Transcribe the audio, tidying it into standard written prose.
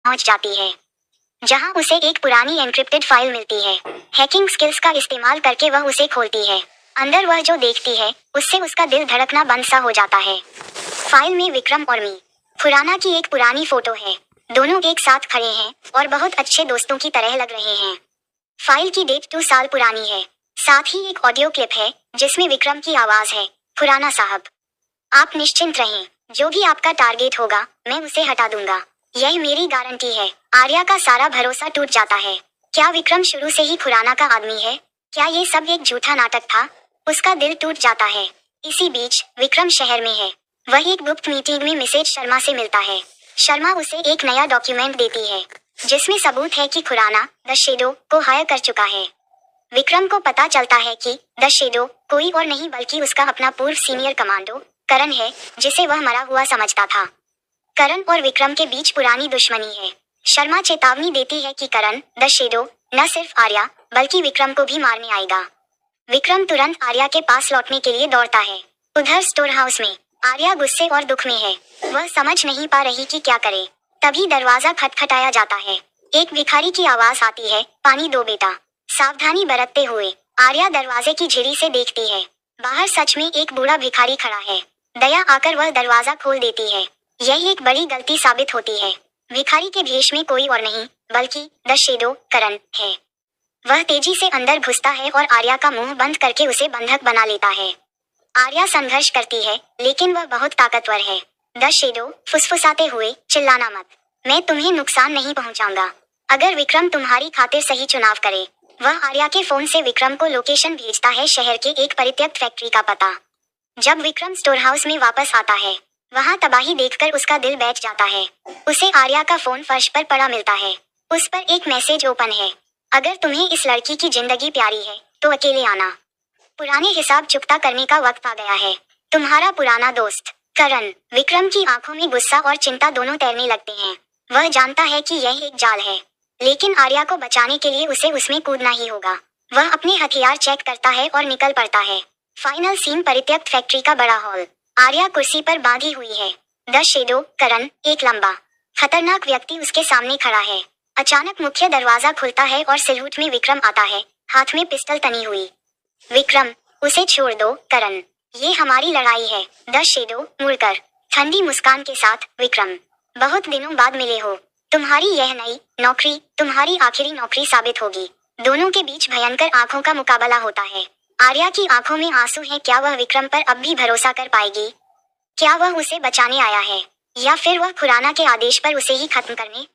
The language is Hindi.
पहुंच जाती है, जहां उसे एक पुरानी एन्क्रिप्टेड फाइल मिलती है। हैकिंग स्किल्स का इस्तेमाल करके वह उसे खोलती है। अंदर वह जो देखती है उससे उसका दिल धड़कना बंद सा हो जाता है। फाइल में विक्रम और मी खुराना की एक पुरानी फोटो है। दोनों एक साथ खड़े हैं और बहुत अच्छे दोस्तों की तरह लग रहे हैं। फाइल की डेट 2 साल पुरानी है। साथ ही एक ऑडियो क्लिप है जिसमें विक्रम की आवाज है। खुराना साहब, आप निश्चिंत रहें, जो भी आपका टारगेट होगा मैं उसे हटा दूंगा, यही मेरी गारंटी है। आर्या का सारा भरोसा टूट जाता है। क्या विक्रम शुरू से ही खुराना का आदमी है? क्या ये सब एक झूठा नाटक था? उसका दिल टूट जाता है। इसी बीच विक्रम शहर में है। वह एक गुप्त मीटिंग में मिसेज शर्मा से मिलता है। शर्मा उसे एक नया डॉक्यूमेंट देती है जिसमें सबूत है कि खुराना द शेडो को हायर कर चुका है। विक्रम को पता चलता है कि द शेडो कोई और नहीं बल्कि उसका अपना पूर्व सीनियर कमांडो करण है, जिसे वह मरा हुआ समझता था। करण और विक्रम के बीच पुरानी दुश्मनी है। शर्मा चेतावनी देती है कि करण द शेडो न सिर्फ आर्या बल्कि विक्रम को भी मारने आएगा। विक्रम तुरंत आर्या के पास लौटने के लिए दौड़ता है। उधर स्टोर हाउस में आर्या गुस्से और दुख में है। वह समझ नहीं पा रही कि क्या करे। तभी दरवाजा खटखटाया जाता है। एक भिखारी की आवाज आती है, पानी दो बेटा। सावधानी बरतते हुए आर्या दरवाजे की झिरी से देखती है। बाहर सच में एक बूढ़ा भिखारी खड़ा है। दया आकर वह दरवाजा खोल देती है। यही एक बड़ी गलती साबित होती है। भिखारी के भेष में कोई और नहीं बल्कि द शेडो करण है। वह तेजी से अंदर घुसता है और आर्या का मुंह बंद करके उसे बंधक बना लेता है। आर्या संघर्ष करती है लेकिन वह बहुत ताकतवर है। द शेडो फुसफुसाते हुए, चिल्लाना मत, मैं तुम्हें नुकसान नहीं पहुंचाऊंगा अगर विक्रम तुम्हारी खातिर सही चुनाव करे। वह आर्या के फोन से विक्रम को लोकेशन भेजता है, शहर के एक परित्यक्त फैक्ट्री का पता। जब विक्रम स्टोर हाउस में वापस आता है वहां तबाही देखकर उसका दिल बैठ जाता है। उसे आर्या का फोन फर्श पर पड़ा मिलता है। उस पर एक मैसेज ओपन है, अगर तुम्हें इस लड़की की जिंदगी प्यारी है तो अकेले आना, पुराने हिसाब चुकता करने का वक्त आ गया है। तुम्हारा पुराना दोस्त करण। विक्रम की आंखों में गुस्सा और चिंता दोनों तैरने लगते हैं। वह जानता है कि यह एक जाल है, लेकिन आर्या को बचाने के लिए उसे उसमें कूदना ही होगा। वह अपने हथियार चेक करता है और निकल पड़ता है। फाइनल सीन परित्यक्त फैक्ट्री का बड़ा हॉल। आर्या कुर्सी पर बांधी हुई है। द शेडो करण, एक लंबा खतरनाक व्यक्ति उसके सामने खड़ा है। अचानक मुख्य दरवाजा खुलता है और सिलहुट में विक्रम आता है, हाथ में पिस्टल तनी हुई। विक्रम, उसे छोड़ दो करण, ये हमारी लड़ाई है। द शेडो मुड़कर ठंडी मुस्कान के साथ, विक्रम, बहुत दिनों बाद मिले हो। तुम्हारी यह नई नौकरी तुम्हारी आखिरी नौकरी साबित होगी। दोनों के बीच भयंकर आंखों का मुकाबला होता है। आर्या की आंखों में आंसू हैं। क्या वह विक्रम पर अब भी भरोसा कर पाएगी? क्या वह उसे बचाने आया है या फिर वह खुराना के आदेश पर उसे ही खत्म करने?